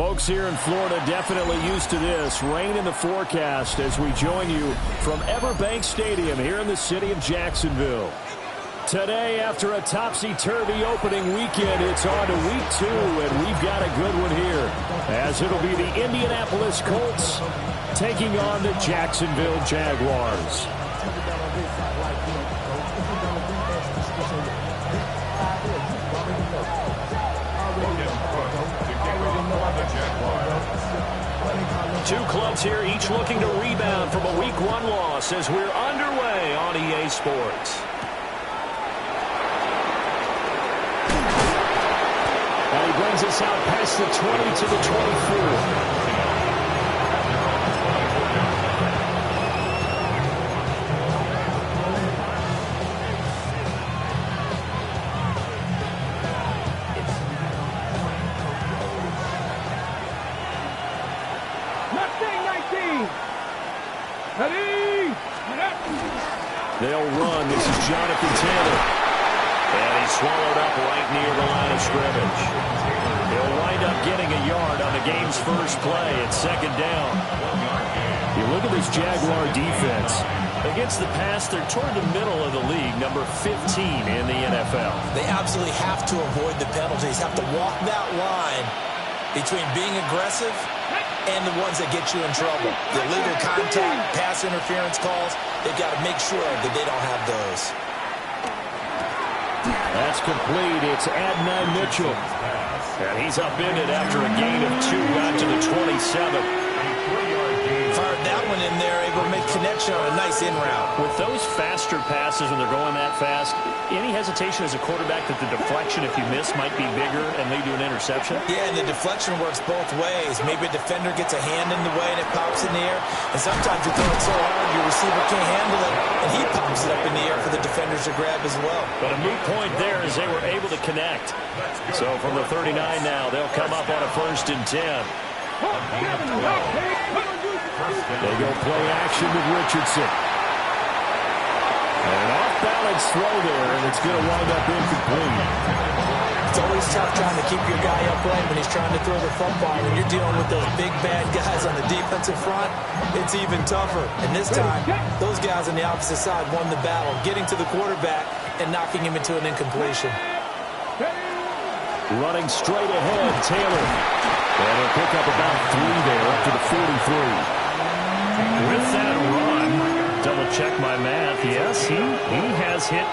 Folks here in Florida definitely used to this. Rain in the forecast as we join you from Everbank Stadium here in the city of Jacksonville. Today, after a topsy-turvy opening weekend, it's on to week 2, and we've got a good one here, as it'll be the Indianapolis Colts taking on the Jacksonville Jaguars. Two clubs here, each looking to rebound from a Week 1 loss as we're underway on EA Sports. And he brings us out past the 20 to the 24. They'll run. This is Jonathan Taylor. And he's swallowed up right near the line of scrimmage. He'll wind up getting a yard on the game's first play at second down. You look at this Jaguar defense. Against the pass, they're toward the middle of the league, number 15 in the NFL. They absolutely have to avoid the penalties, have to walk that line between being aggressive and the ones that get you in trouble. The illegal contact, pass interference calls, they've got to make sure that they don't have those. That's complete. It's Adnan Mitchell. And he's upended after a gain of 2 out to the 27. Fired that one in there, able to make connection on a nice in route. With those faster passes when they're going that fast, any hesitation as a quarterback that the deflection, if you miss, might be bigger and lead to an interception? Yeah, and the deflection works both ways. Maybe a defender gets a hand in the way and it pops in the air. And sometimes you throw it so hard your receiver can't handle it, and he pops it up in the air for the defenders to grab as well. But a moot point there as they were able to connect. So from the 39 now, they'll come up on a 1st and 10. They go play action with Richardson. And an off-balance throw there, and it's going to wind up incomplete. It's always tough trying to keep your guy upright when he's trying to throw the football. When you're dealing with those big, bad guys on the defensive front, it's even tougher. And this time, those guys on the opposite side won the battle, getting to the quarterback and knocking him into an incompletion. Running straight ahead, Taylor. And he'll pick up about 3 there up to the 43. With that run, double-check my math, yes, he has hit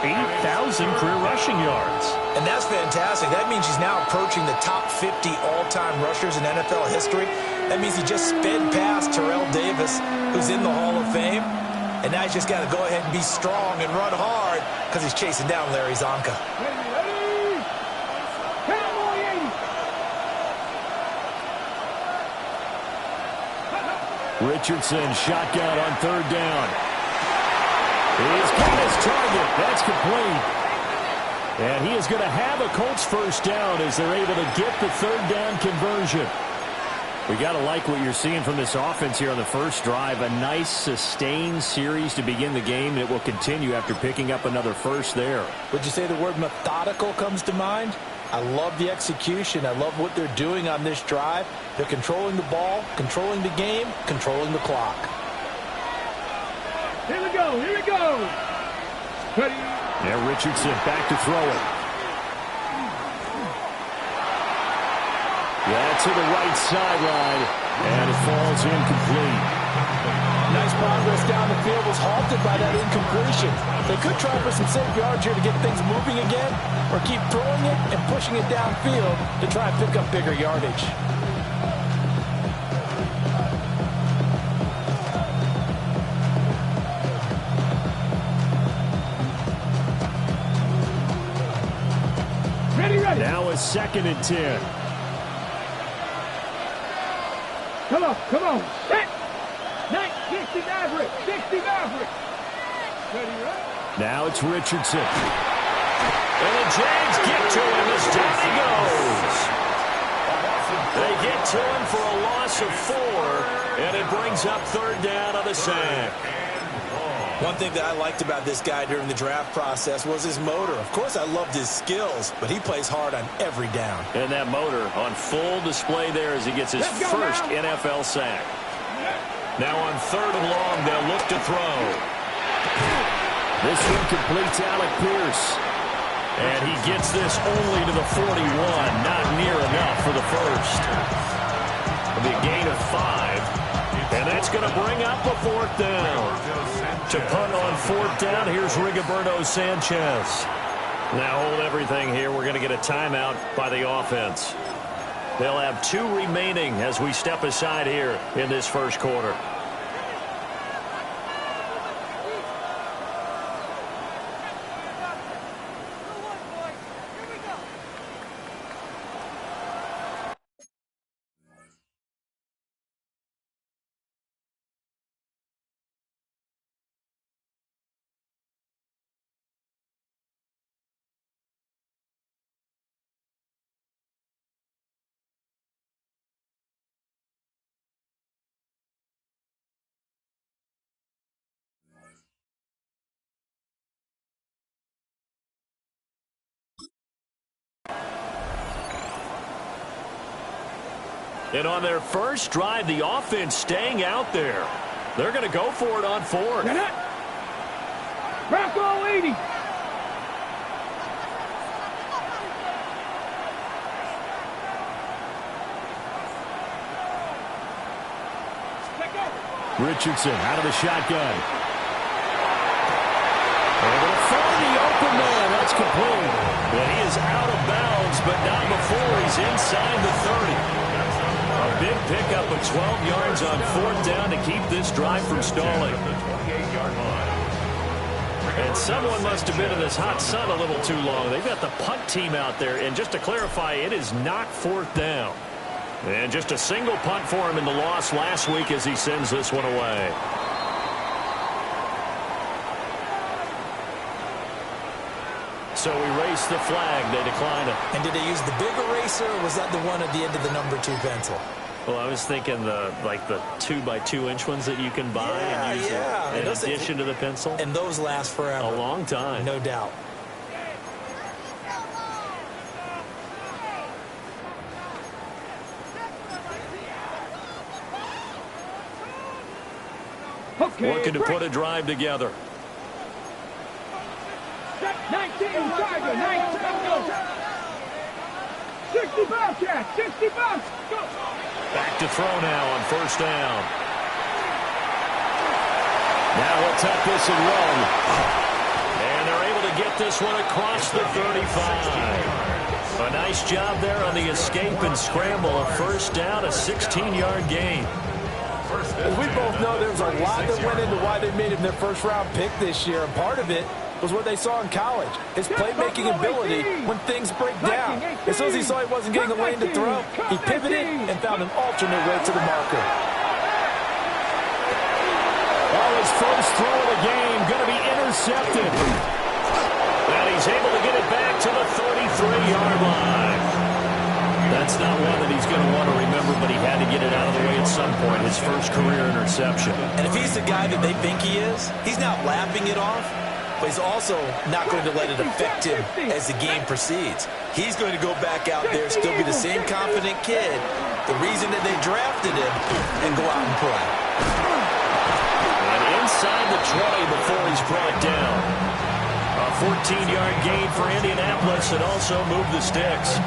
8,000 career rushing yards. And that's fantastic. That means he's now approaching the top 50 all-time rushers in NFL history. That means he just sped past Terrell Davis, who's in the Hall of Fame. And now he's just got to go ahead and be strong and run hard because he's chasing down Larry Zonka. Richardson, shotgun on 3rd down. He's got his target. That's complete. And he is going to have a Colts 1st down as they're able to get the 3rd down conversion. We got to like what you're seeing from this offense here on the first drive. A nice, sustained series to begin the game, and it will continue after picking up another first there. Would you say the word methodical comes to mind? I love the execution. I love what they're doing on this drive. They're controlling the ball, controlling the game, controlling the clock. Here we go. Here we go. Ready. Now Richardson back to throw it. Yeah, to the right sideline, and it falls incomplete. Nice progress down the field, was halted by that incompletion. They could try for some safe yards here to get things moving again, or keep throwing it and pushing it downfield to try and pick up bigger yardage. Ready. Now a 2nd and 10. Come on. Set. 60 Maverick. 60 Maverick. Ready, right? Now it's Richardson. And the Jags get to him as down he goes. They get to him for a loss of 4, and it brings up 3rd down on the sack. One thing that I liked about this guy during the draft process was his motor. Of course, I loved his skills, but he plays hard on every down. And that motor on full display there as he gets his first NFL sack. Now on 3rd and long, they'll look to throw. This one completes Alec Pierce. And he gets this only to the 41. Not near enough for the first. It'll be a gain of 5. And that's going to bring up a 4th down. To punt on 4th down, here's Rigoberto Sanchez. Now hold everything here. We're going to get a timeout by the offense. They'll have 2 remaining as we step aside here in this first quarter. And on their first drive, the offense staying out there. They're going to go for it on 4th. Bronco 80. Richardson out of the shotgun. Able to find the open man. That's complete. And he is out of bounds, but not before he's inside the 30. A big pickup of 12 yards on 4th down to keep this drive from stalling. And someone must have been in this hot sun a little too long. They've got the punt team out there. And just to clarify, it is not 4th down. And just a single punt for him in the loss last week as he sends this one away. So erase the flag. They decline it. And did they use the big eraser, or was that the one at the end of the number 2 pencil? Well, I was thinking the 2x2-inch ones that you can buy and use in addition to the pencil. And those last forever. A long time. No doubt. Okay, looking to put a drive together. 19, Tiger, 19, go. 60 Bobcat, 60 Bob, go. Back to throw now on 1st down. Now he'll tuck this and run. And they're able to get this one across the 35. A nice job there on the escape and scramble. A 1st down, a 16-yard gain. As we both know, there's a lot that went into why they made him their first-round pick this year. And part of it was what they saw in college, his playmaking ability when things break down. As soon as he saw he wasn't getting a lane to throw, he pivoted and found an alternate way to the marker. Well, his first throw of the game going to be intercepted. And he's able to get it back to the 33-yard line. That's not one that he's going to want to remember, but he had to get it out of the way at some point, his first career interception. And if he's the guy that they think he is, he's not laughing it off, but he's also not going to let it affect him as the game proceeds. He's going to go back out there, still be the same confident kid, the reason that they drafted him, and go out and play. And inside the 20 before he's brought down. A 14-yard gain for Indianapolis and also moved the sticks.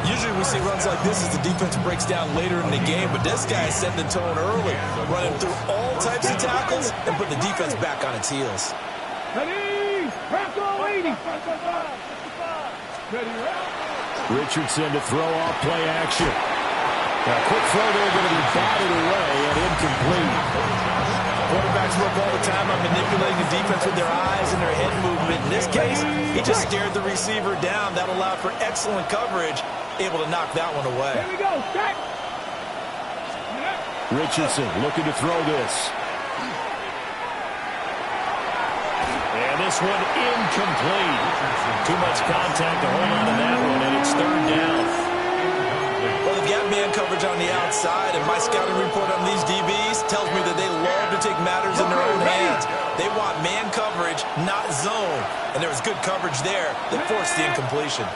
Usually we see runs like this as the defense breaks down later in the game, but this guy is setting the tone early, running through all types of tackles and putting the defense back on its heels. Ready, Bronco 80. Ready, Richardson to throw off play action. Now, quick throw there going to be batted away and incomplete. Quarterbacks work all the time on manipulating the defense with their eyes and their head movement. In this case, he just stared the receiver down. That allowed for excellent coverage, able to knock that one away. Here we go, set. Richardson looking to throw this. And this one incomplete. Too much contact to hold on to that one, and it's 3rd down. Well, they've got man coverage on the outside, and my scouting report on these DBs tells me that they love to take matters in their own hands. They want not zone. And there was good coverage there that forced the incompletion.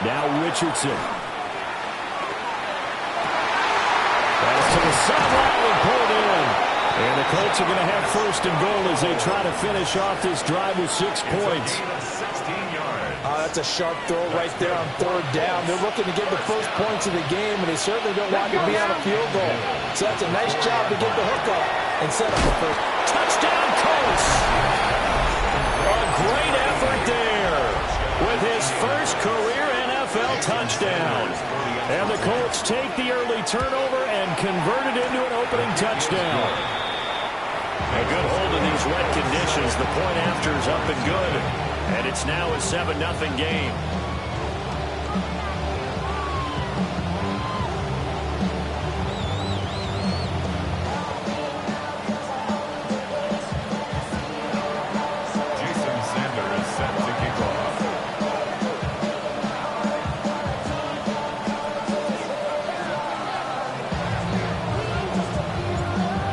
Now Richardson. Pass to the sideline and pulled in. And the Colts are going to have first and goal as they try to finish off this drive with 6 points. That's a sharp throw right there on third down. They're looking to get the first points of the game, and they certainly don't want to be on a field goal. So that's a nice job to get the hook up and set up the first. Touchdown, Colts! A great effort there with his first career NFL touchdown. And the Colts take the early turnover and convert it into an opening touchdown. A good hold in these wet conditions. The point after is up and good. And it's now a 7-0 game.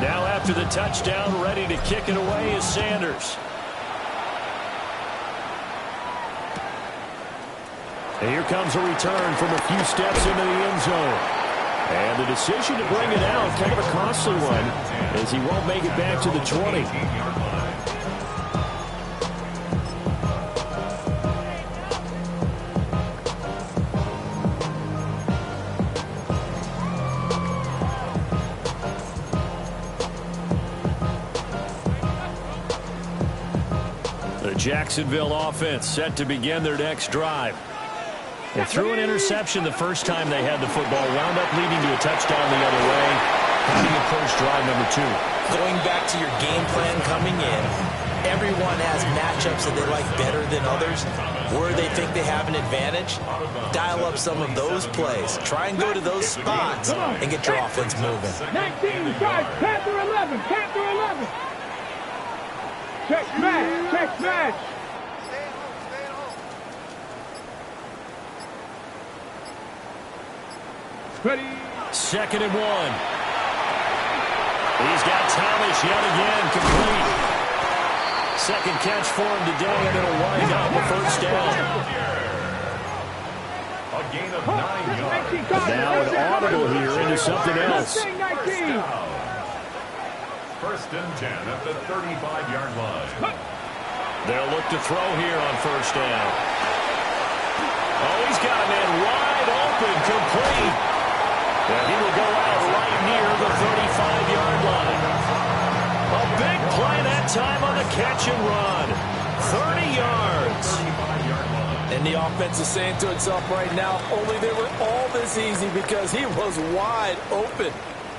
Now after the touchdown, ready to kick it away is Sanders. And here comes a return from a few steps into the end zone. And the decision to bring it out, kind of a costly one, as he won't make it back to the 20. The Jacksonville offense set to begin their next drive. They threw an interception the first time they had the football, wound up leading to a touchdown the other way. How do you approach drive number 2? Going back to your game plan coming in, everyone has matchups that they like better than others. Where they think they have an advantage, dial up some of those plays. Try and go to those spots and get your offense moving. 19 guys, Panther 11, Panther 11. Check match, check match. Ready. 2nd and 1. He's got Thomas yet again, complete. Second catch for him today, and it'll wind up a first down. A gain of 9 yards. Now an audible here into something else. 1st and 10 at the 35-yard line. They'll look to throw here on first down. Oh, he's got a man wide open, complete. And he will go out right near the 35-yard line. A big play that time on the catch and run. 30 yards. And the offense is saying to itself right now, only they were all this easy because he was wide open.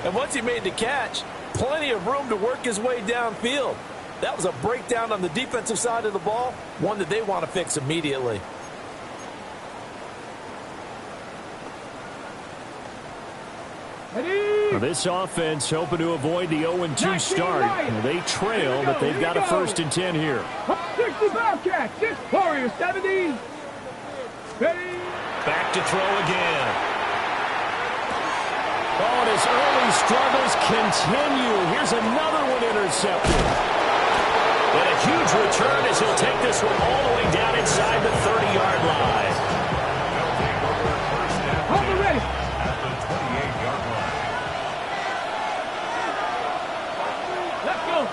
And once he made the catch, plenty of room to work his way downfield. That was a breakdown on the defensive side of the ball, one that they want to fix immediately. This offense hoping to avoid the 0-2 start. They trail, but they've got a 1st and 10 here. 60 Bobcats, 6 Warriors, 70. Ready. Back to throw again. Oh, and his early struggles continue. Here's another one intercepted. And a huge return as he'll take this one all the way down inside the 30-yard line. Hold it ready. At the 28-yard line. Let's go.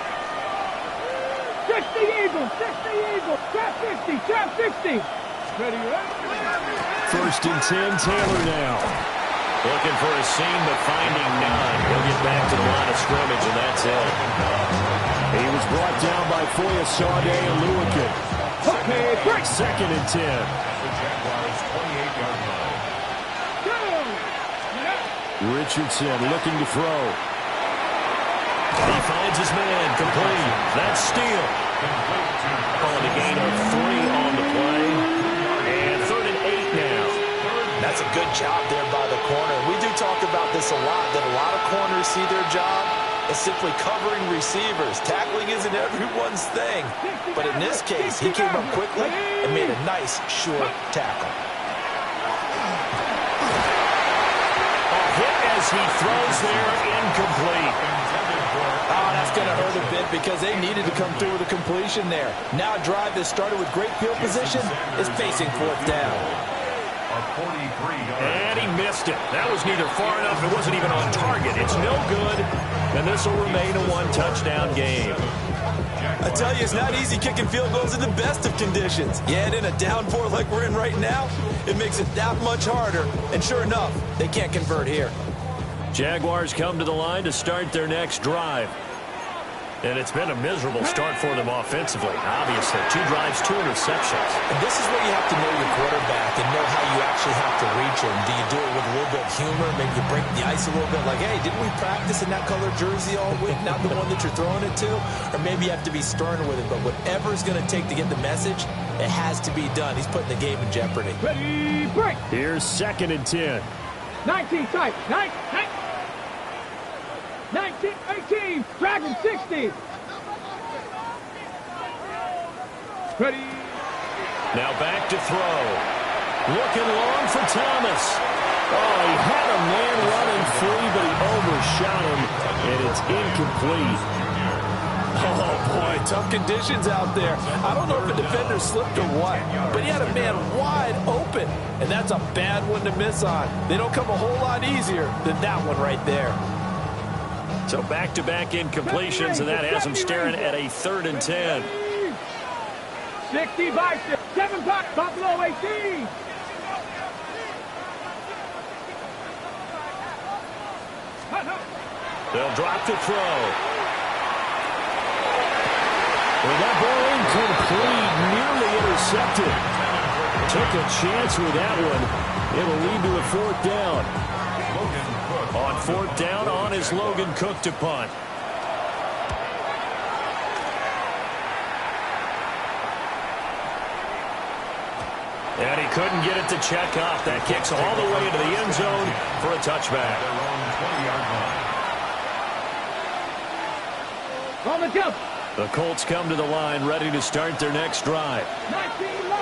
60 Eagles, 60 Eagles. Trap 50, trap 50. Ready, ready. 1st and 10, Taylor now. Looking for a seam, but finding none. He'll get back to the line of scrimmage, and that's it. He was brought down by Foya, Sade, and Lewican. Okay, break. 2nd and 10. The Jaguars' 28-yard line. Go. Richardson looking to throw. He finds his man, complete. That's steal. Calling a gain of 3 on the play. And 3rd and 8 now. That's a good job there by the corner. We do talk about this a lot, that a lot of corners see their job as simply covering receivers. Tackling isn't everyone's thing. But in this case, he came up quickly and made a nice, short tackle. A hit as he throws there, incomplete. Oh, that's going to hurt a bit because they needed to come through with a completion there. Now a drive that started with great field position is facing fourth down. And he missed it. That was neither far enough. It wasn't even on target. It's no good. And this will remain a one-touchdown game. I tell you, it's not easy kicking field goals in the best of conditions. Yet in a downpour like we're in right now, it makes it that much harder. And sure enough, they can't convert here. Jaguars come to the line to start their next drive. And it's been a miserable start for them offensively. Obviously, 2 drives, 2 interceptions. And this is where you have to know your quarterback and know how you actually have to reach him. Do you do it with a little bit of humor? Maybe you break the ice a little bit like, hey, didn't we practice in that color jersey all week? Not the one that you're throwing it to? Or maybe you have to be sterner with it. But whatever it's going to take to get the message, it has to be done. He's putting the game in jeopardy. Ready, break. Here's 2nd and 10. 19 tight. 19, 18, Dragon 60. Ready. Now back to throw. Looking long for Thomas. Oh, he had a man running free, but he overshot him, and it's incomplete. Oh, boy, tough conditions out there. I don't know if the defender slipped or what, but he had a man wide open, and that's a bad one to miss on. They don't come a whole lot easier than that one right there. So back-to-back incompletions, and that has him staring at a 3rd and 10. 60 by 7 back, Buffalo 18. They'll drop to throw. Well, that ball incomplete, nearly intercepted. Took a chance with that one. It'll lead to a 4th down. On 4th down, on is Logan Cook to punt. And he couldn't get it to check off. That kicks all the way into the end zone for a touchback. On the jump. The Colts come to the line ready to start their next drive.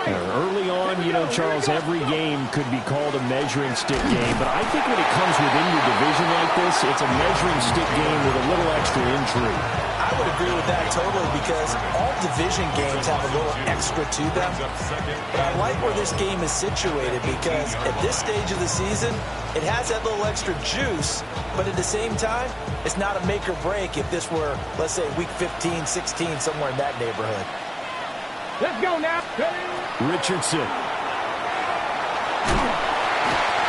Early on, you know, Charles, every game could be called a measuring stick game, but I think when it comes within your division like this, it's a measuring stick game with a little extra intrigue. I would agree with that totally because all division games have a little extra to them. But I like where this game is situated because at this stage of the season, it has that little extra juice, but at the same time, it's not a make or break if this were, let's say, week 15, 16, somewhere in that neighborhood. Let's go now. Richardson.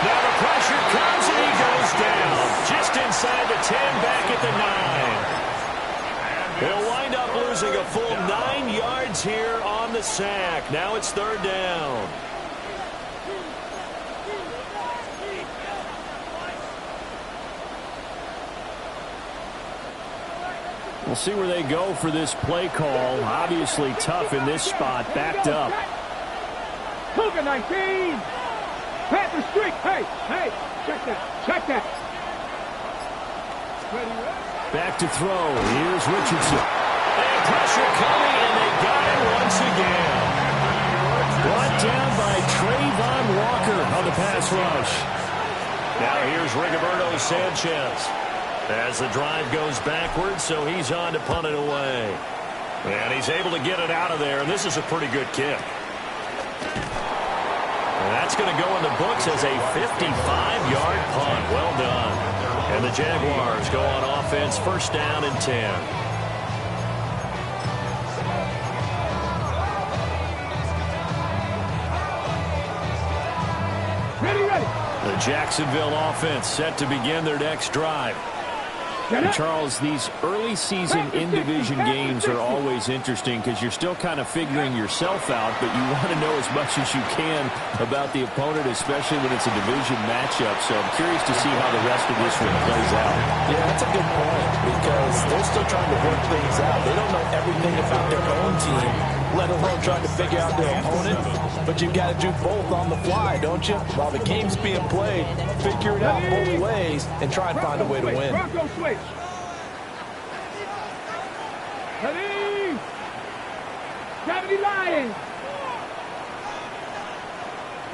Now the pressure comes and he goes down. Just inside the 10, back at the 9. He'll wind up losing a full 9 yards here on the sack. Now it's 3rd down. We'll see where they go for this play call. Obviously tough in this spot, backed up. Cougar 19. Panther streak. Hey, check that. Back to throw. Here's Richardson. And pressure coming, and they got it once again. Brought down by Trayvon Walker on the pass rush. Now here's Rigoberto Sanchez. As the drive goes backwards, so he's on to punt it away. And he's able to get it out of there, and this is a pretty good kick. And that's going to go in the books as a 55-yard punt. Well done. And the Jaguars go on offense, 1st down and 10. Ready. The Jacksonville offense set to begin their next drive. Charles, these early season in-division games are always interesting because you're still kind of figuring yourself out, but you want to know as much as you can about the opponent, especially when it's a division matchup. So I'm curious to see how the rest of this one plays out. Yeah, that's a good point because they're still trying to work things out. They don't know everything about their own team, let alone trying to figure out their opponent. But you've got to do both on the fly, don't you? While the game's being played, figure it out both ways and try and find a way to win. Bronco switch. Ready. 70 Lions.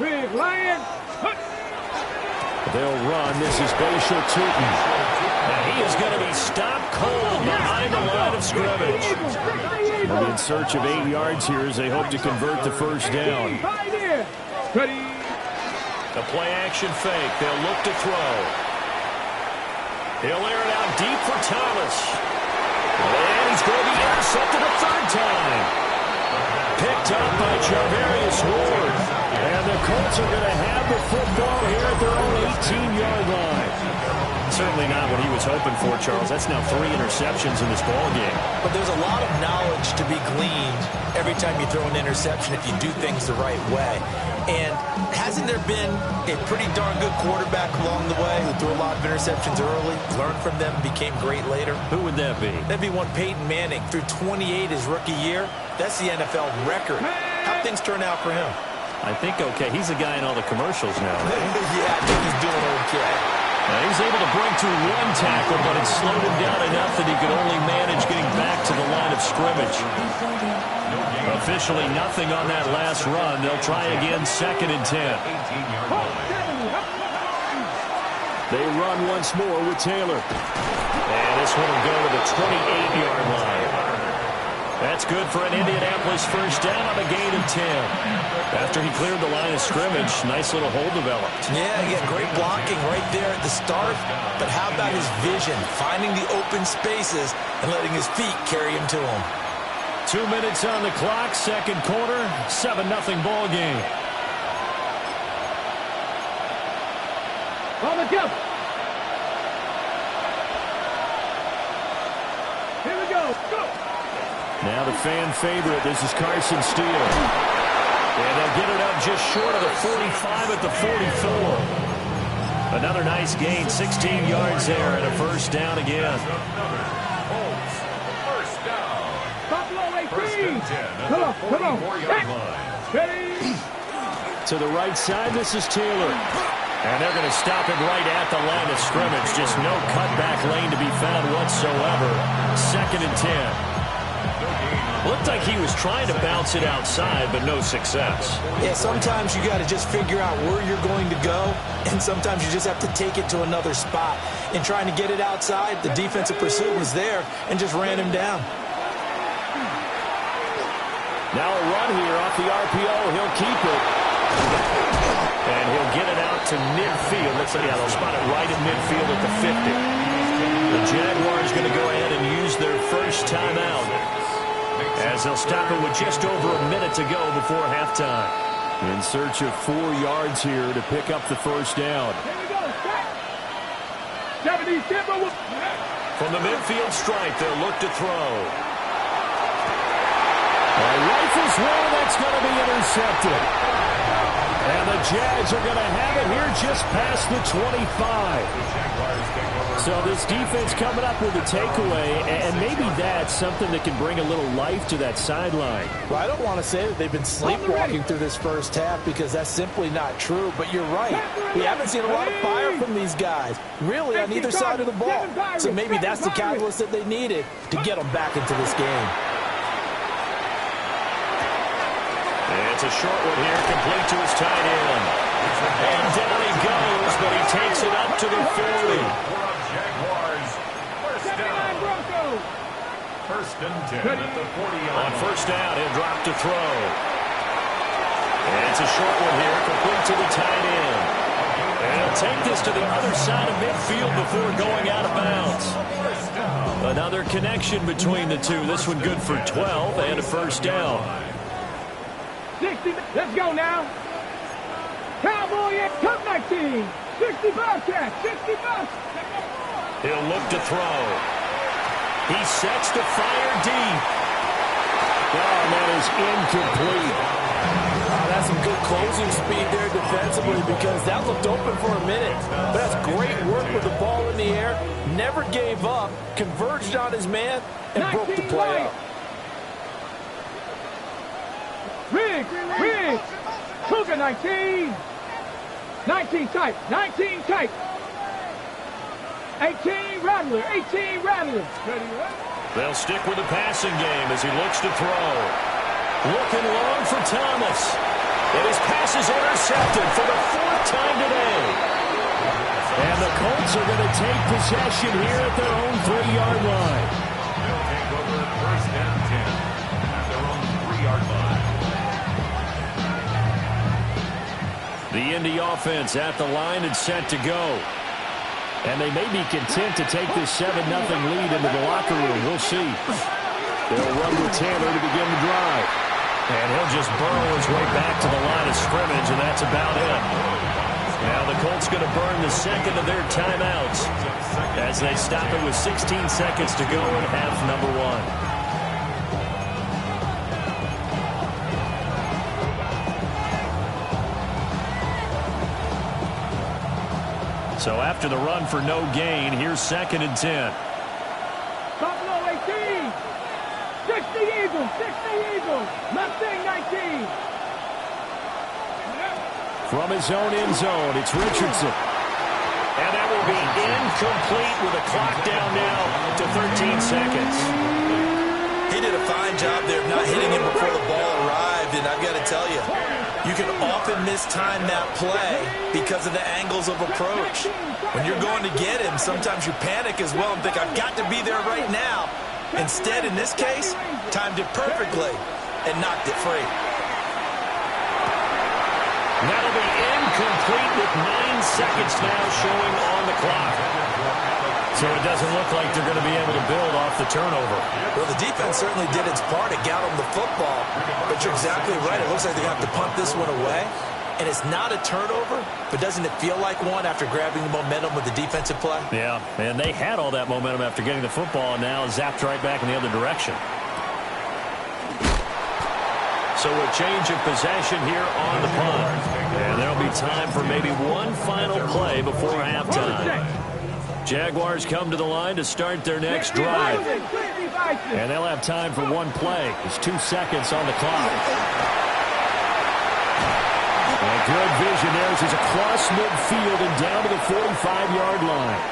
Big Lion. They'll run. This is Bashal Tootin. And he is going to be stopped cold behind the line of of scrimmage. They'll be in search of 8 yards here as they hope to convert the first down. The play-action fake. They'll look to throw. He'll air it out deep for Thomas. And he's going to be intercepted a third time. Picked up by Charvarius Ward. And the Colts are going to have the football here at their own 18-yard line. Certainly not what he was hoping for, Charles. That's now 3 interceptions in this ball game. But there's a lot of knowledge to be gleaned every time you throw an interception if you do things the right way. And hasn't there been a pretty darn good quarterback along the way who threw a lot of interceptions early, learned from them, became great later? Who would that be? That'd be one Peyton Manning. Threw 28 his rookie year. That's the NFL record. How'd things turn out for him? I think okay. He's the guy in all the commercials now. Yeah, I think he's doing okay. Now he's able to break through 1 tackle, but it slowed him down enough that he could only manage getting back to the line of scrimmage. Officially nothing on that last run. They'll try again, 2nd and 10. They run once more with Taylor. And this one will go to the 28-yard line. That's good for an Indianapolis first down on a gain of 10. After he cleared the line of scrimmage, nice little hole developed. Yeah, he had great blocking right there at the start. But how about his vision, finding the open spaces and letting his feet carry him to him? 2 minutes on the clock, second quarter, 7-0 ball game. On the jump. Here we go. Go. Now the fan favorite, this is Carson Steele. And they'll get it up just short of the 45 at the 44. Another nice gain, 16 yards there and a first down again. Come on. Ready. To the right side, this is Taylor. And they're going to stop him right at the line of scrimmage. Just no cutback lane to be found whatsoever. 2nd and 10. Looked like he was trying to bounce it outside, but no success. Yeah, sometimes you got to just figure out where you're going to go, and sometimes you just have to take it to another spot. In trying to get it outside, the defensive pursuit was there and just ran him down. Now a run here off the RPO. He'll keep it. And he'll get it out to midfield. Looks like they'll spot it right at midfield at the 50. The Jaguars going to go ahead and use their first timeout, as they'll stop it with just over a minute to go before halftime. In search of 4 yards here to pick up the first down. Here we go. 70 Timber. From the midfield stripe, they'll look to throw. Rifles one, that's going to be intercepted. And the Jags are going to have it here just past the 25. So this defense coming up with a takeaway, and maybe that's something that can bring a little life to that sideline. Well, I don't want to say that they've been sleepwalking through this first half because that's simply not true, but you're right. We haven't seen a lot of fire from these guys, really, on either side of the ball. So maybe that's the catalyst that they needed to get them back into this game. It's a short one here, complete to his tight end. And down he goes, but he takes it up to the 40. Jaguars, first down. First and 10 at the 40-yard line. On first down, he'll drop to throw. And it's a short one here, complete to the tight end. And he'll take this to the other side of midfield before going out of bounds. Another connection between the two. This one good for 12 and a first down. 60, let's go now. Cowboy and Cup 19. 60 Bobcats, 60 Bobcats. He'll look to throw. He sets the fire deep. Oh, that is incomplete. That's some good closing speed there defensively because that looked open for a minute. But that's great work with the ball in the air. Never gave up, converged on his man, and broke the play up. Riggs, Cougar 19. 19 tight, 18 Rattler. They'll stick with the passing game as he looks to throw. Looking long for Thomas. And his pass is intercepted for the 4th time today. And the Colts are going to take possession here at their own 3-yard line. Indy offense at the line and set to go. And they may be content to take this 7-0 lead into the locker room. We'll see. They'll run with Taylor to begin the drive. And he'll just burrow his way back to the line of scrimmage, and that's about it. Now the Colts going to burn the second of their timeouts as they stop it with 16 seconds to go in half number 1. So after the run for no gain, here's 2nd and 10. Buffalo 18. 60 Eagles. 60 Eagles. Mustang 19. From his own end zone, it's Richardson. And that will be incomplete with a clock down now to 13 seconds. He did a fine job there of not hitting him before the ball arrived, and I've got to tell you, you can often mistime that play because of the angles of approach. When you're going to get him, sometimes you panic as well and think, I've got to be there right now. Instead, in this case, timed it perfectly and knocked it free. That'll be incomplete with 9 seconds now showing on the clock. So it doesn't look like they're going to be able to build off the turnover. Well, the defense certainly did its part. It got them the football. But you're exactly right. It looks like they're going to have to punt this one away. And it's not a turnover, but doesn't it feel like one after grabbing the momentum with the defensive play? Yeah, and they had all that momentum after getting the football, and now zapped right back in the other direction. So a change of possession here on the punt. And there'll be time for maybe one final play before halftime. Jaguars come to the line to start their next drive. And they'll have time for one play. There's 2 seconds on the clock. And good vision there as he's across midfield and down to the 45-yard line.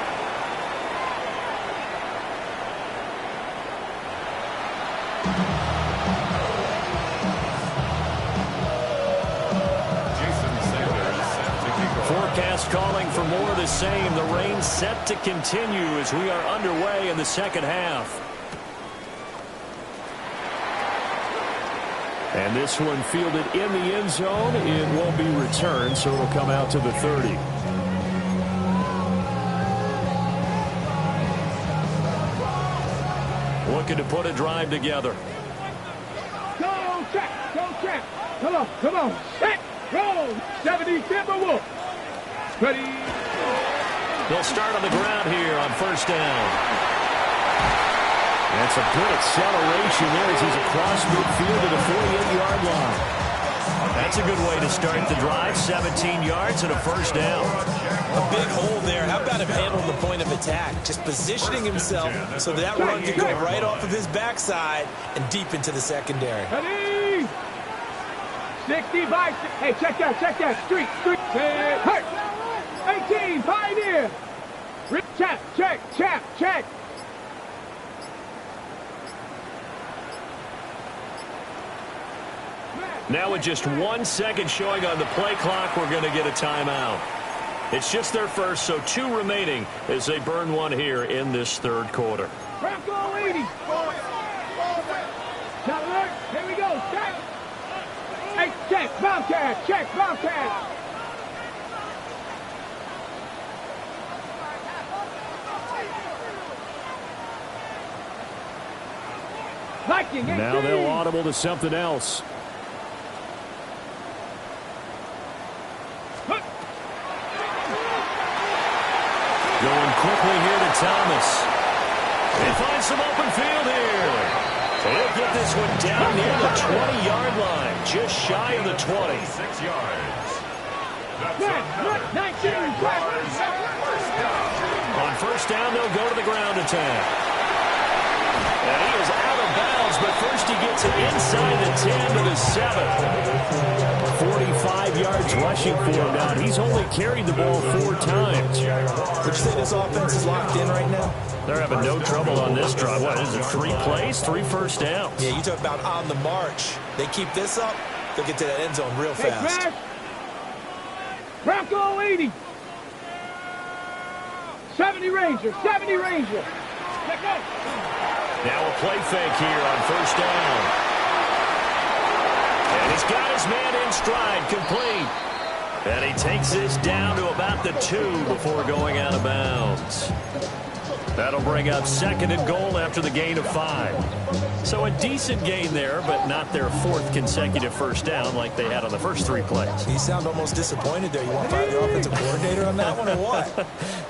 Forecast calling for more of the same. The rain set to continue as we are underway in the second half. And this one fielded in the end zone. It won't be returned, so it'll come out to the 30. Looking to put a drive together. Go check. Go check. Come on. Come on. Set. Go. 70 Timberwolves. Ready. They'll start on the ground here on first down. That's a good acceleration there as he's across midfield to the 48-yard line. That's a good way to start the drive. 17 yards and a first down. A big hole there. How about him handling the point of attack? Just positioning himself so that run could go right off of his backside and deep into the secondary. Ready. 65. Hey, check that. Street. Hurt. 18, Pioneer. Check. Now with just 1 second showing on the play clock, we're going to get a timeout. It's just their first, so 2 remaining as they burn one here in this third quarter. Bronco 80. Shot alert. Here we go. Check. Hey, check. Bobcat. Check. Bobcat. Now they'll audible to something else. Going quickly here to Thomas. They find some open field here. They'll get this one down near the 20-yard line, just shy of the 20. 6 yards. On first down, they'll go to the ground attack. And he is out of bounds, but first he gets it inside the 10 to the 7. 45 yards rushing for him now. He's only carried the ball 4 times. Would you say this offense is locked in right now? They're having no trouble on this drive. What is it, 3 plays, 3 first downs? Yeah, you talk about on the march. They keep this up, they'll get to that end zone real fast. Bronco 80. 70 Ranger. Now a play fake here on first down. And he's got his man in stride, complete. And he takes this down to about the 2 before going out of bounds. That'll bring up 2nd and goal after the gain of 5. So a decent gain there, but not their 4th consecutive first down like they had on the first 3 plays. You sound almost disappointed there. You want to fire the offensive coordinator on that one or what?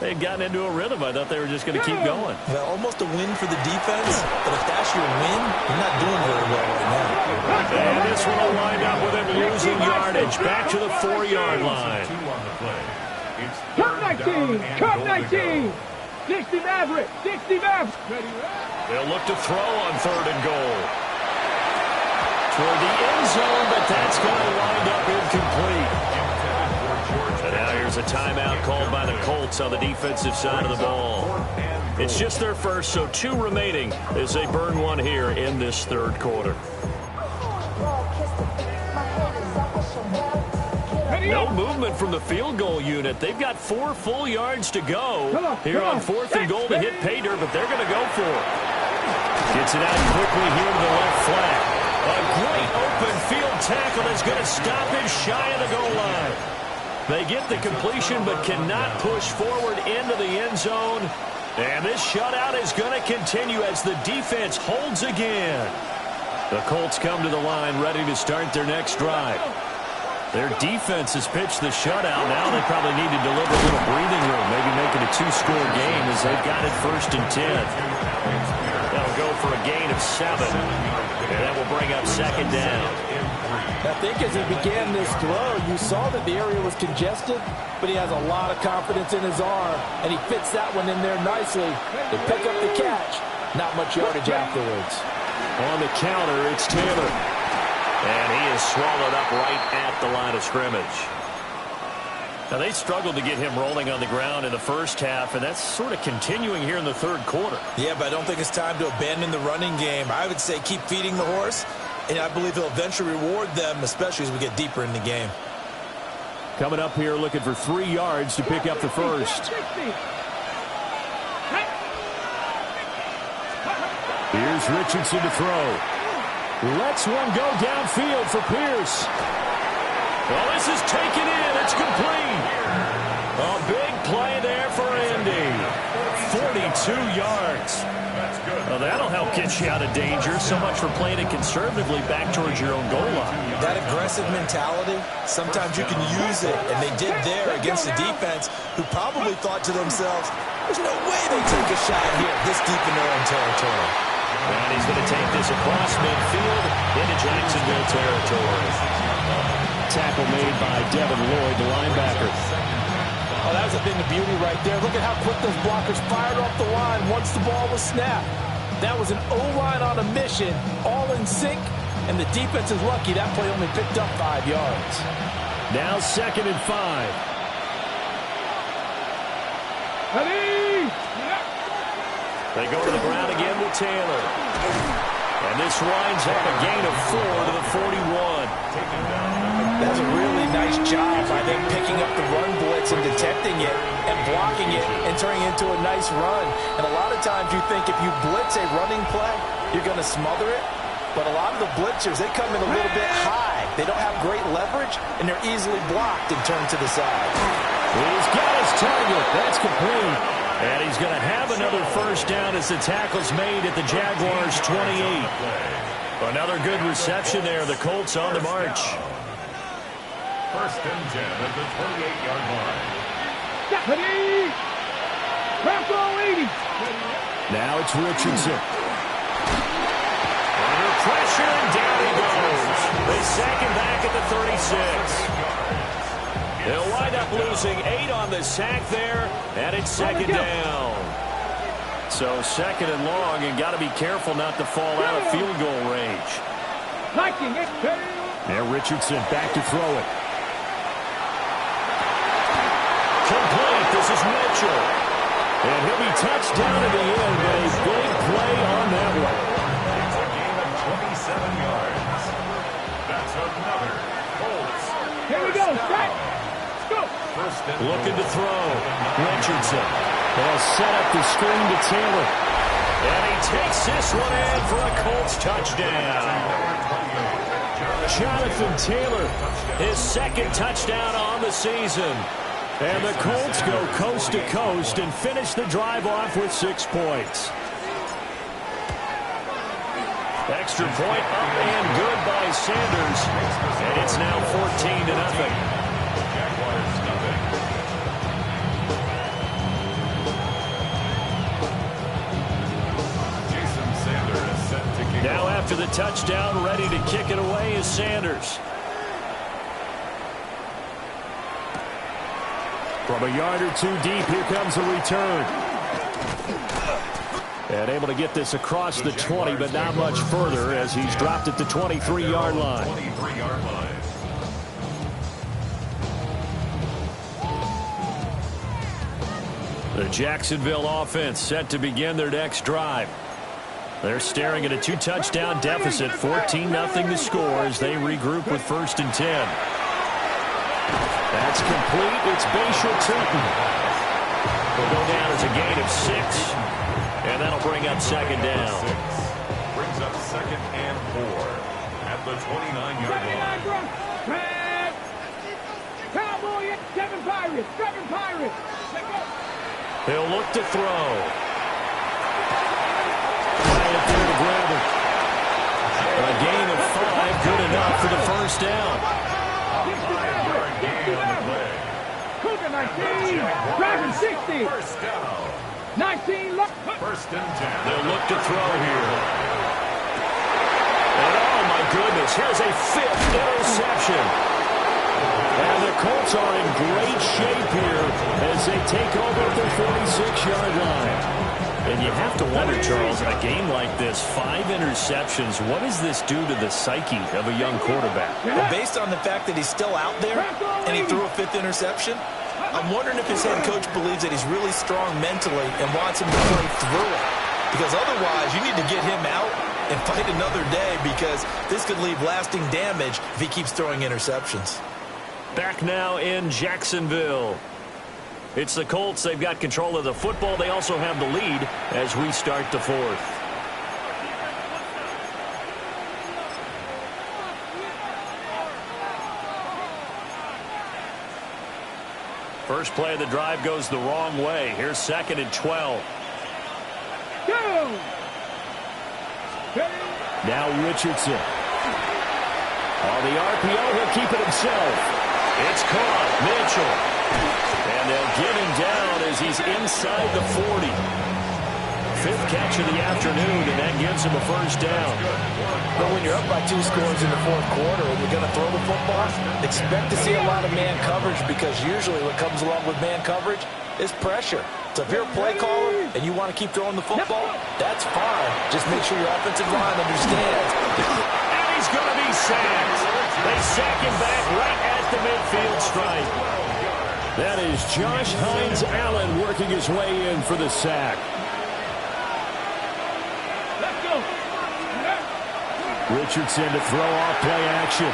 They'd gotten into a rhythm. I thought they were just going to keep going. Well, almost a win for the defense, but if that's your win, you're not doing very well right now. And this one will wind up with him losing yardage back to the 4-yard line. Cut 19! Cut 19! 60 Maverick! 60 Maverick! They'll look to throw on 3rd and goal. Toward the end zone, but that's going to wind up incomplete. And now here's a timeout called by the Colts on the defensive side of the ball. It's just their first, so 2 remaining as they burn one here in this 3rd quarter. No movement from the field goal unit. They've got 4 full yards to go here on 4th and goal to hit pay dirt, but they're going to go for it. Gets it out quickly here to the left flat. A great open field tackle that's going to stop him shy of the goal line. They get the completion but cannot push forward into the end zone. And this shutout is going to continue as the defense holds again. The Colts come to the line ready to start their next drive. Their defense has pitched the shutout. Now they probably need to deliver a little breathing room, maybe make it a 2-score game as they've got it 1st and 10. They'll go for a gain of 7, and that will bring up 2nd down. I think as he began this throw, you saw that the area was congested, but he has a lot of confidence in his arm, and he fits that one in there nicely. They pick up the catch. Not much yardage afterwards. On the counter, it's Taylor. And he is swallowed up right at the line of scrimmage. Now, they struggled to get him rolling on the ground in the first half, and that's sort of continuing here in the 3rd quarter. Yeah, but I don't think it's time to abandon the running game. I would say keep feeding the horse, and I believe he'll eventually reward them, especially as we get deeper in the game. Coming up here looking for 3 yards to pick up the first. Here's Richardson to throw. Lets one go downfield for Pierce. Well, this is taken in. It's complete. A big play there for Andy. 42 yards. Well, that'll help get you out of danger. So much for playing it conservatively back towards your own goal line. That aggressive mentality, sometimes you can use it, and they did there against the defense, who probably thought to themselves, there's no way they take a shot here this deep in their own territory. And he's going to take this across midfield into Jacksonville territory. Tackle made by Devin Lloyd, the linebacker. Oh, that was a thing of beauty right there. Look at how quick those blockers fired off the line once the ball was snapped. That was an O-line on a mission, all in sync, and the defense is lucky that play only picked up 5 yards. Now 2nd and 5. They go to the ground again with Taylor. And this winds up a gain of 4 to the 41. That's a really nice job by them picking up the run blitz and detecting it and blocking it and turning it into a nice run. And a lot of times you think if you blitz a running play, you're going to smother it. But a lot of the blitzers, they come in a little bit high. They don't have great leverage, and they're easily blocked and turned to the side. He's got his target. That's complete. And he's going to have another first down as the tackle's made at the Jaguars' 28. Another good reception there. The Colts on the march. 1st and 10 at the 28-yard line. Now it's Richardson. Under pressure, and down he goes. They sack him back at the 36. They'll wind up losing 8 on the sack there, and it's 2nd down. So 2nd and long, and got to be careful not to fall out of field goal range. Now Richardson back to throw it. Complete. This is Mitchell. And he'll be touched down at the end, but a big play on that one. It's a gain of 27 yards. That's another Colts. Here we go. Strike. Looking to throw. Richardson. They'll set up the screen to Taylor. And he takes this one in for a Colts touchdown. Jonathan Taylor, his second touchdown on the season. And the Colts go coast to coast and finish the drive off with 6 points. Extra point up and good by Sanders. And it's now 14-0. Now after the touchdown, ready to kick it away is Sanders. From a yard or two deep, here comes a return. And able to get this across the 20, but not much further as he's dropped at the 23-yard line. The Jacksonville offense set to begin their next drive. They're staring at a 2-touchdown deficit, 14-0 the score as they regroup with 1st and 10. That's complete. It's Bayshore-Trenton. Will go down as a gain of 6, and that'll bring up 2nd down. Brings up 2nd and 4 at the 29-yard line. Cowboy, 7 Pirates, 7 Pirates. He'll look to throw. Right up there to grab it. A gain of 5, good enough for the 1st down. Cougar 19, driving 60. 19, 1st and 10. They'll look to throw here. And oh my goodness, here's a 5th interception. And the Colts are in great shape here as they take over at their 46-yard line. And you have to wonder, Charles, in a game like this, 5 interceptions, what does this do to the psyche of a young quarterback? Well, based on the fact that he's still out there and he threw a 5th interception, I'm wondering if his head coach believes that he's really strong mentally and wants him to play through it. Because otherwise, you need to get him out and fight another day because this could leave lasting damage if he keeps throwing interceptions. Back now in Jacksonville. It's the Colts. They've got control of the football. They also have the lead as we start the 4th. First play of the drive goes the wrong way. Here's 2nd and 12. Now Richardson. On the RPO, he'll keep it himself. It's caught. Mitchell. And they'll get him down as he's inside the 40. 5th catch of the afternoon, and that gives him a 1st down. But when you're up by 2 scores in the 4th quarter and you're going to throw the football, expect to see a lot of man coverage because usually what comes along with man coverage is pressure. So if you're a play caller and you want to keep throwing the football, that's fine. Just make sure your offensive line understands. And he's going to be sacked. They sack him back right at the midfield stripe. That is Josh Hines Allen working his way in for the sack. Richardson to throw off play action.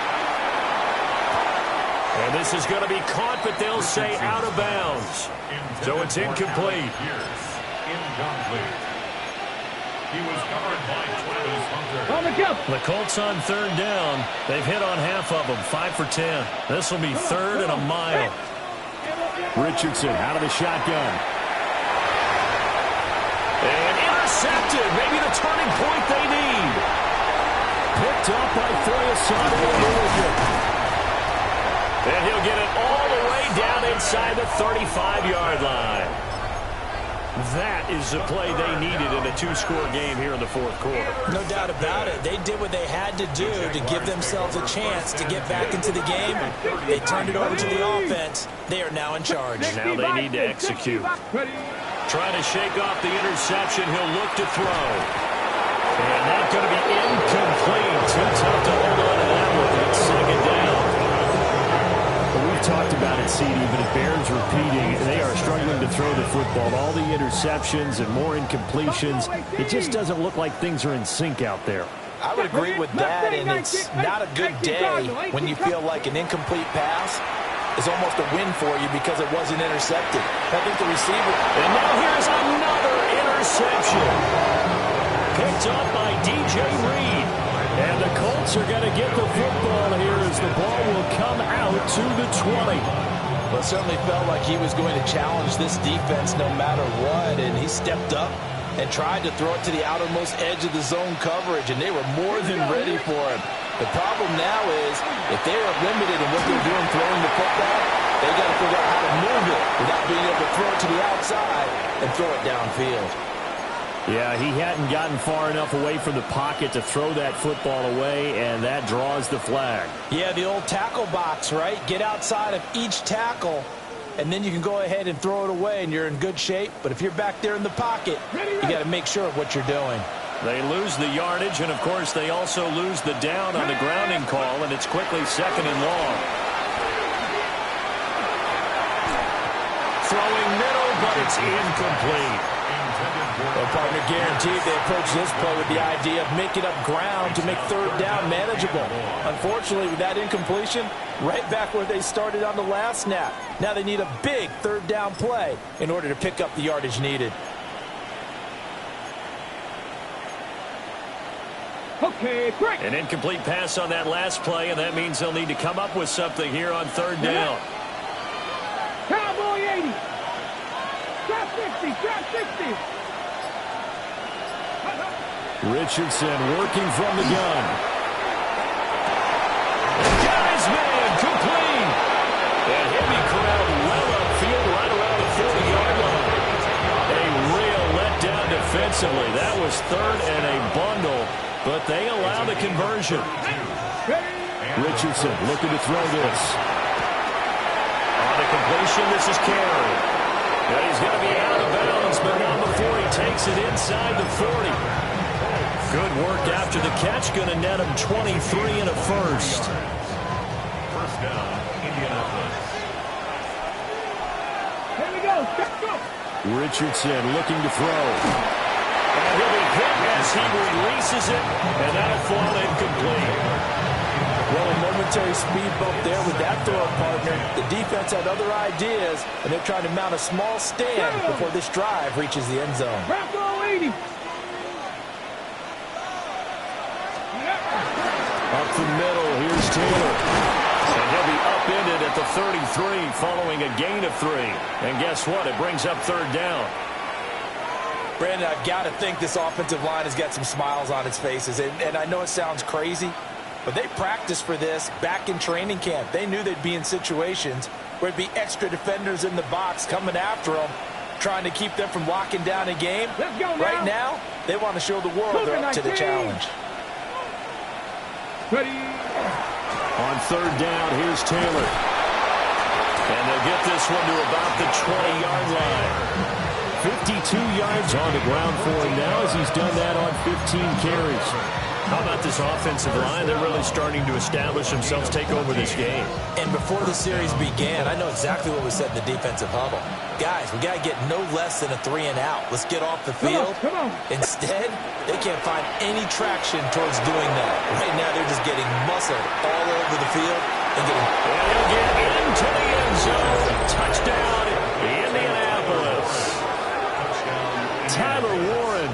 And this is going to be caught, but they'll say out of bounds. So it's incomplete. Incomplete. He was covered by Travis Hunter. On the jump. The Colts on 3rd down. They've hit on half of them, 5 for 10. This will be 3rd and a mile. Richardson out of the shotgun. And intercepted. Maybe the turning point they need. Picked up by Foyesade. And he'll get it all the way down inside the 35-yard line. That is the play they needed in a 2-score game here in the 4th quarter. No doubt about it. They did what they had to do to give themselves a chance to get back into the game. They turned it over to the offense. They are now in charge. Now they need to execute. Trying to shake off the interception. He'll look to throw. And that's going to be incomplete. Too tough to hold on to that one. It's 2nd down. We've talked about it, CD, but it bears repeating. They are struggling to throw the football. All the interceptions and more incompletions. It just doesn't look like things are in sync out there. I would agree with that, and it's not a good day when you feel like an incomplete pass is almost a win for you because it wasn't intercepted. I think the receiver... And now here's another interception. Picked up by DJ Reed. And the Colts Colts are going to get the football here as the ball will come out to the 20. Well, it certainly felt like he was going to challenge this defense no matter what, and he stepped up and tried to throw it to the outermost edge of the zone coverage, and they were more than ready for him. The problem now is if they are limited in what they're doing throwing the football, they got to figure out how to move it without being able to throw it to the outside and throw it downfield. Yeah, he hadn't gotten far enough away from the pocket to throw that football away, and that draws the flag. Yeah, the old tackle box, right? Get outside of each tackle, and then you can go ahead and throw it away, and you're in good shape. But if you're back there in the pocket, you got to make sure of what you're doing. They lose the yardage, and, of course, they also lose the down on the grounding call, and it's quickly second and long. Throwing middle, but it's incomplete. Well, partner, guaranteed they approach this play with the idea of making up ground to make third down manageable. Unfortunately, with that incompletion, right back where they started on the last snap. Now they need a big third down play in order to pick up the yardage needed. Okay, break. An incomplete pass on that last play, and that means they'll need to come up with something here on third down. Cowboy 80. Drop 60, drop 60. Richardson working from the gun. Guy's man, complete. A heavy crowd well upfield right around the 40-yard line. A real letdown defensively. That was third and a bundle, but they allow the conversion. Richardson looking to throw this. On the completion, this is Carey. And he's going to be out of bounds, but not before he takes it inside the 40. Good work after the catch. Going to net him 23 and a first. First down, Indianapolis. Here we go. Let's go. Richardson looking to throw. And he'll be hit as he releases it, and that'll fall incomplete. Well, a momentary speed bump there with that throw, partner. The defense had other ideas, and they're trying to mount a small stand before this drive reaches the end zone. Bronco 80. Up the middle, here's Taylor. And he'll be upended at the 33 following a gain of 3. And guess what? It brings up third down. Brandon, I've got to think this offensive line has got some smiles on its faces. And I know it sounds crazy, but they practiced for this back in training camp. They knew they'd be in situations where it'd be extra defenders in the box coming after them, trying to keep them from locking down a game. Let's go now. Right now, they want to show the world they're up to the challenge. Ready. On third down, here's Taylor. And they'll get this one to about the 20-yard line. 52 yards on the ground for him now as he's done that on 15 carries. How about this offensive line? They're really starting to establish themselves, take over this game. And before the series began, I know exactly what was said in the defensive huddle. Guys, we got to get no less than a 3-and-out. Let's get off the field. Come on. Instead, they can't find any traction towards doing that. Right now, they're just getting muscled all over the field and getting... And he'll get into the end zone. Touchdown, Indianapolis. Tyler Warren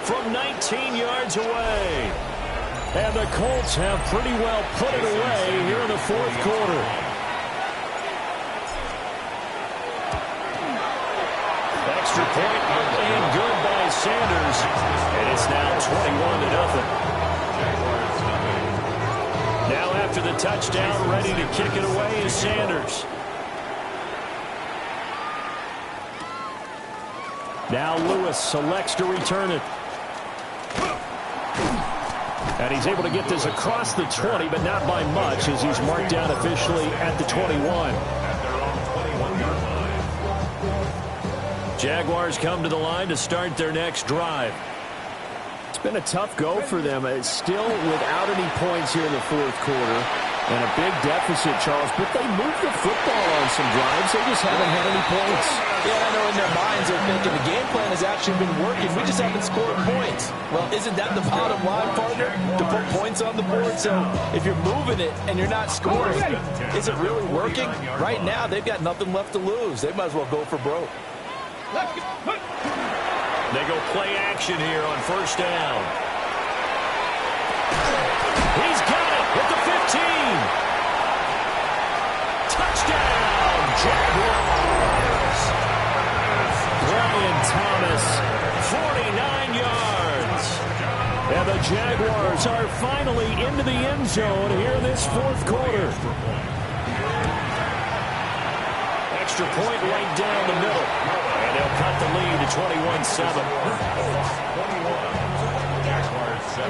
from 19 yards away. And the Colts have pretty well put it away here in the fourth quarter. Extra point up and good by Sanders. And it's now 21-0. Now after the touchdown, ready to kick it away is Sanders. Now Lewis selects to return it. And he's able to get this across the 20, but not by much as he's marked down officially at the 21. Jaguars come to the line to start their next drive. It's been a tough go for them. It's still without any points here in the fourth quarter. And a big deficit, Charles, but they moved the football on some drives. They just haven't had any points. Yeah, I know in their minds they're thinking the game plan has actually been working. We just haven't scored points. Well, isn't that the bottom line, partner? To put points on the board? So if you're moving it and you're not scoring, is it really working? Right now, they've got nothing left to lose. They might as well go for broke. They go play action here on first down. He's got the Jaguars are finally into the end zone here in this fourth quarter. Extra point right down the middle. And they'll cut the lead to 21-7. 21. Jaguars 7.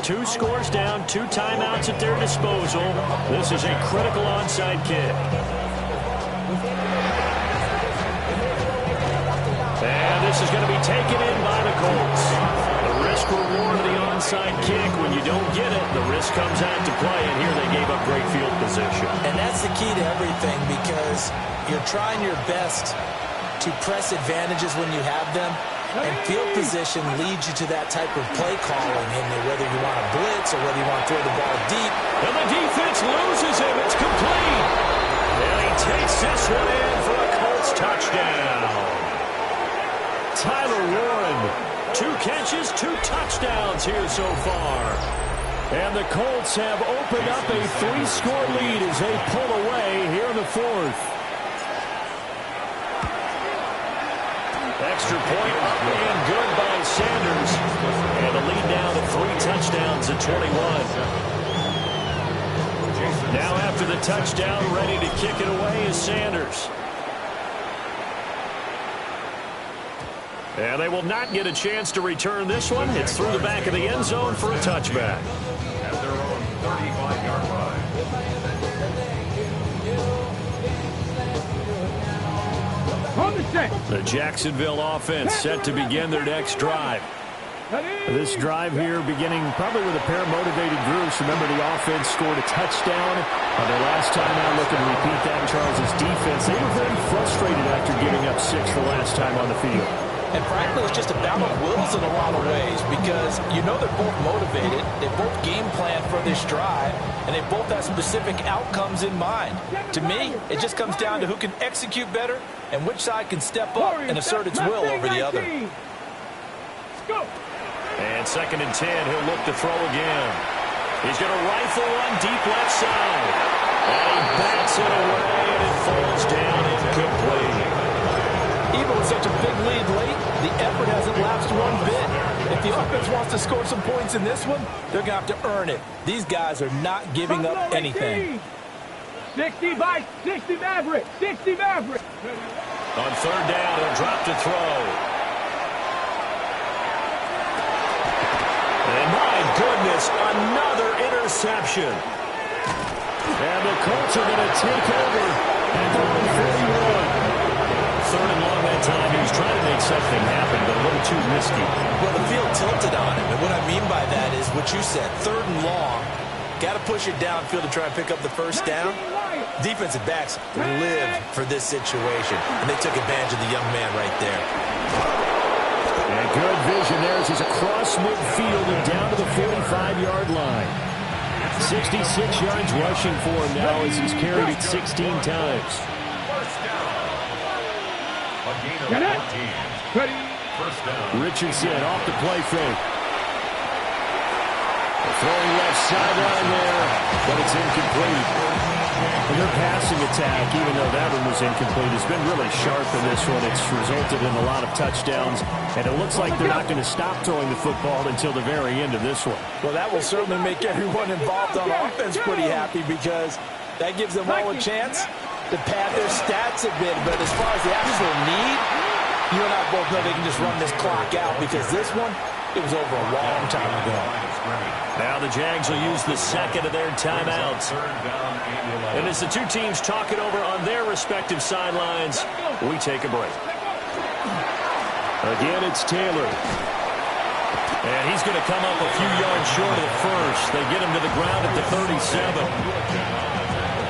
Two scores down, 2 timeouts at their disposal. This is a critical onside kick. And this is going to be taken in by the Colts. The risk reward of the onside kick. When you don't get it, the risk comes out to play, and here they gave up great field position. And that's the key to everything, because you're trying your best to press advantages when you have them, and field position leads you to that type of play calling, and whether you want to blitz or whether you want to throw the ball deep. And the defense loses him. It's complete. And he takes this one in for a Colts touchdown. Tyler Warren, 2 catches, 2 touchdowns here so far. And the Colts have opened up a 3-score lead as they pull away here in the fourth. Extra point up and good by Sanders. And the lead down to 3 touchdowns at 21. Now after the touchdown, ready to kick it away is Sanders. And they will not get a chance to return this one. It's through the back of the end zone for a touchback. At their own 35-yard line. On the set. The Jacksonville offense set to begin their next drive. This drive here beginning probably with a pair of motivated groups. Remember, the offense scored a touchdown on their last time out. Looking to repeat that in Charles' defense. They were very frustrated after giving up 6 the last time on the field. And frankly, it's just a battle of wills in a lot of ways, because you know they're both motivated, they both game plan for this drive, and they both have specific outcomes in mind. To me, it just comes down to who can execute better and which side can step up and assert its will over the other. And 2nd and 10, he'll look to throw again. He's going to rifle one deep left side. And he bats it away, and it falls down incomplete. Even with such a big lead late, the effort hasn't lapsed one bit. If the offense wants to score some points in this one, they're going to have to earn it. These guys are not giving up anything. 60 by 60 Maverick. 60 Maverick. On 3rd down, he'll drop to throw. And my goodness, another interception. And the Colts are going to take over at their own 41. 3rd and long that time. He was trying to make something happen, but a little too risky. Well, the field tilted on him, and what I mean by that is what you said, 3rd and long. Got to push it downfield to try and pick up the first down. Defensive backs lived for this situation, and they took advantage of the young man right there. And good vision there as he's across midfield and down to the 45-yard line. 66 yards rushing for him now as he's carried it 16 times. Richardson off the play fake. Throwing left sideline there, but it's incomplete. And their passing attack, even though that one was incomplete, has been really sharp in this one. It's resulted in a lot of touchdowns, and it looks like they're not going to stop throwing the football until the very end of this one. Well, that will certainly make everyone involved on offense pretty happy, because that gives them all a chance to pad their stats a bit. But as far as the actual need, you and I both know they can just run this clock out, because this one, it was over a long time ago. Now the Jags will use the 2nd of their timeouts. And as the two teams talk it over on their respective sidelines, we take a break. Again, it's Taylor. And he's going to come up a few yards short of the first. They get him to the ground at the 37.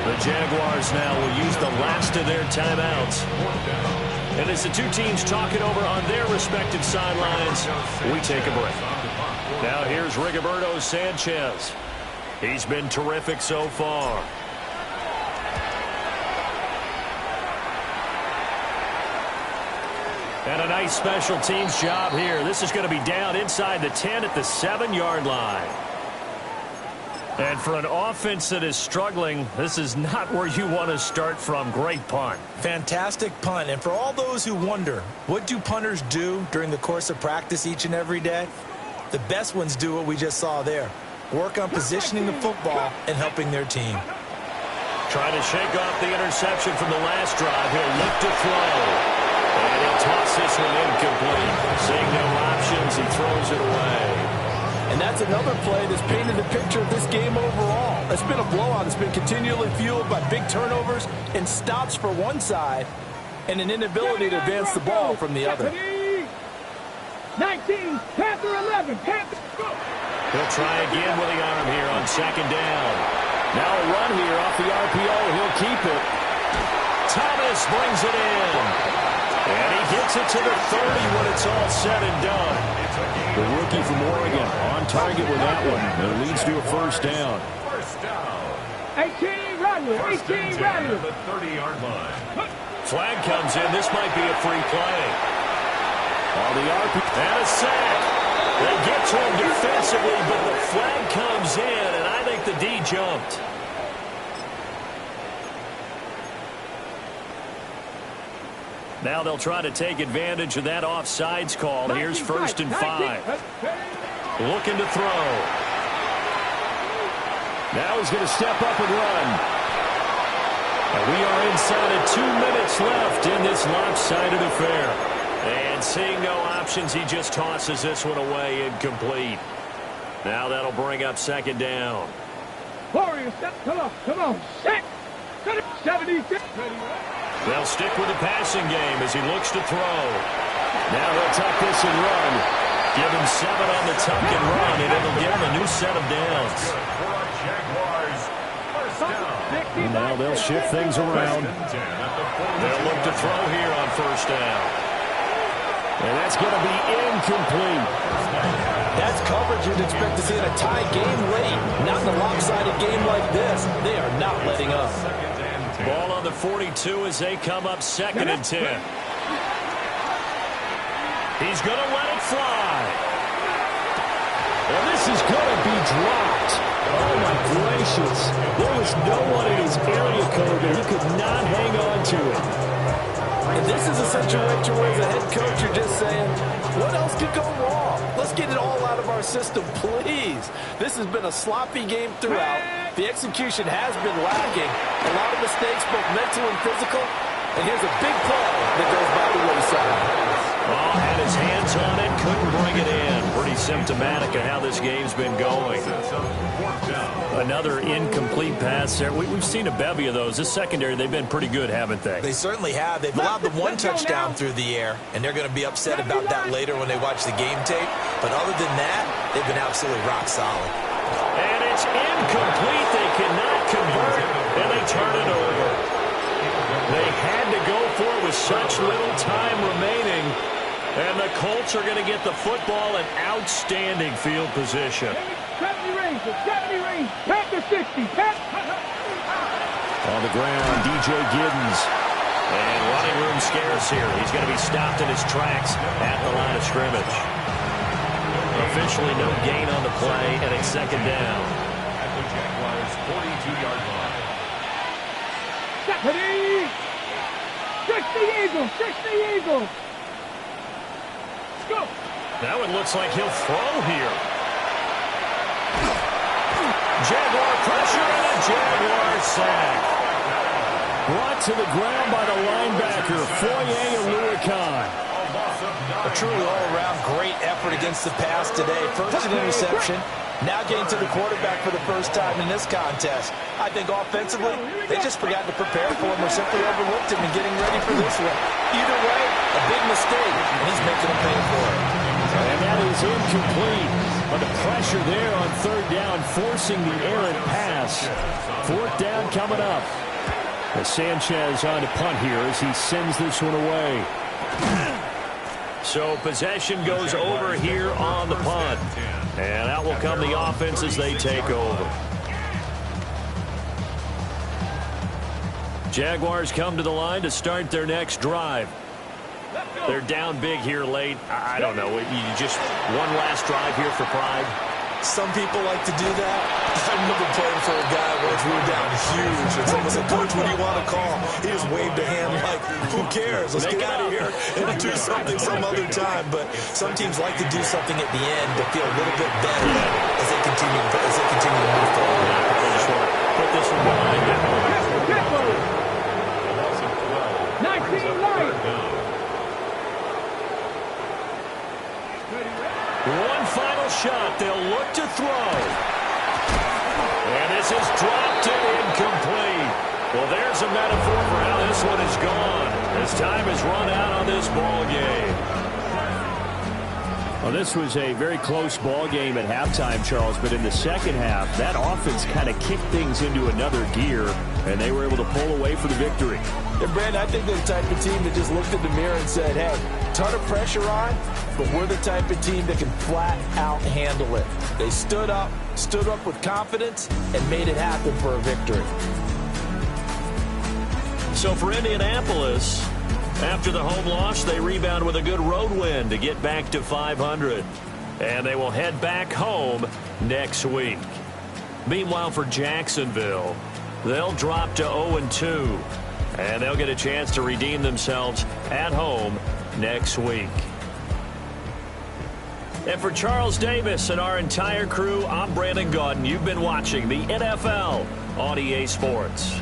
The Jaguars now will use the last of their timeouts. And as the two teams talk it over on their respective sidelines, we take a break. Now here's Rigoberto Sanchez. He's been terrific so far. And a nice special teams job here. This is going to be down inside the 10 at the 7-yard line. And for an offense that is struggling, this is not where you want to start from. Great punt. Fantastic punt. And for all those who wonder, what do punters do during the course of practice each and every day? The best ones do what we just saw there. Work on positioning the football and helping their team. Trying to shake off the interception from the last drive. He'll look to throw. And he'll toss this one incomplete. Seeing no options, he throws it away. And that's another play that's painted the picture of this game overall. It's been a blowout. It's been continually fueled by big turnovers and stops for one side and an inability to advance the ball from the other. 19, Panther 11, Panther. He'll try again with the arm here on second down. Now a run here off the RPO. He'll keep it. Thomas brings it in. And he gets it to the 30 when it's all said and done. The rookie from Oregon on target with that one. And it leads to a first down. 18, Rattler, 18, Rattler. The 30-yard line. Flag comes in. This might be a free play. On the RPO. And a sack. They get to him defensively, but the flag comes in, and I think the D jumped. Now they'll try to take advantage of that offsides call. Here's 1st and 5. Looking to throw. Now he's going to step up and run. And we are inside of 2 minutes left in this lopsided affair. And seeing no options, he just tosses this one away incomplete. Now that'll bring up second down. Warriors, come on, set. 76. They'll stick with the passing game as he looks to throw. Now he'll tuck this and run. Give him 7 on the tuck and run, and it'll give him a new set of downs. And now they'll shift things around. They'll look to throw here on first down. And that's going to be incomplete. That's coverage you'd expect to see in a tie game late. Not in a lopsided game like this. They are not letting up. Ball on the 42 as they come up 2nd and 10. He's going to let it fly. Well, this is going to be dropped. Oh, my gracious. There was no one in his area code that he could not hang on to it. And this is a situation where as a head coach you're just saying, what else could go wrong? Let's get it all out of our system, please. This has been a sloppy game throughout. The execution has been lacking. A lot of mistakes, both mental and physical. And here's a big play that goes by the wayside. Oh, had his hands on it, couldn't bring it in. Pretty symptomatic of how this game's been going. Another incomplete pass there. We've seen a bevy of those. This secondary, they've been pretty good, haven't they? They certainly have. They've allowed the one touchdown through the air, and they're going to be upset about that later when they watch the game tape. But other than that, they've been absolutely rock solid. And it's incomplete. They cannot convert, and they turn it over. They had to go for it with such little time remaining. And the Colts are going to get the football in outstanding field position. 70 range, Panther 60, On the ground, DJ Giddens. And running room scarce here. He's going to be stopped in his tracks at the line of scrimmage. Officially no gain on the play, and it's second down. At the Jaguars' 42-yard line. Stephanie! 60 Eagles! Go! Now it looks like he'll throw here. Jaguar pressure and a Jaguar sack. Brought to the ground by the linebacker, Foye Oluokun. A truly all-around great effort against the pass today. First an interception, now getting to the quarterback for the first time in this contest. I think offensively, they just forgot to prepare for him or simply overlooked him in getting ready for this one. Either way, a big mistake, and he's making them pay for it. And that is incomplete. But the pressure there on third down, forcing the errant pass. Fourth down coming up. As Sanchez on to punt here as he sends this one away. So possession goes over here on the punt. And out will come the offense as they take over. Jaguars come to the line to start their next drive. They're down big here late. I don't know. You just one last drive here for pride. Some people like to do that. I remember playing for a guy once. We were down huge, and someone said, "Coach, what do you want to call?" He just waved a hand like, "Who cares? Let's get out of here and do something some other time." But some teams like to do something at the end to feel a little bit better as they continue to move forward. Put this one behind them. 19 light. One final shot. They'll look to throw. And this is dropped and incomplete. Well, there's a metaphor for how this one is gone. As time has run out on this ball game. Well, this was a very close ball game at halftime, Charles, but in the second half, that offense kind of kicked things into another gear, and they were able to pull away for the victory. Yeah, Brandon, I think they're the type of team that just looked in the mirror and said, hey, ton of pressure on, but we're the type of team that can flat out handle it. They stood up with confidence, and made it happen for a victory. So for Indianapolis, after the home loss, they rebound with a good road win to get back to 500. And they will head back home next week. Meanwhile, for Jacksonville, they'll drop to 0-2. And they'll get a chance to redeem themselves at home next week. And for Charles Davis and our entire crew, I'm Brandon Gaudin. You've been watching the NFL on EA Sports.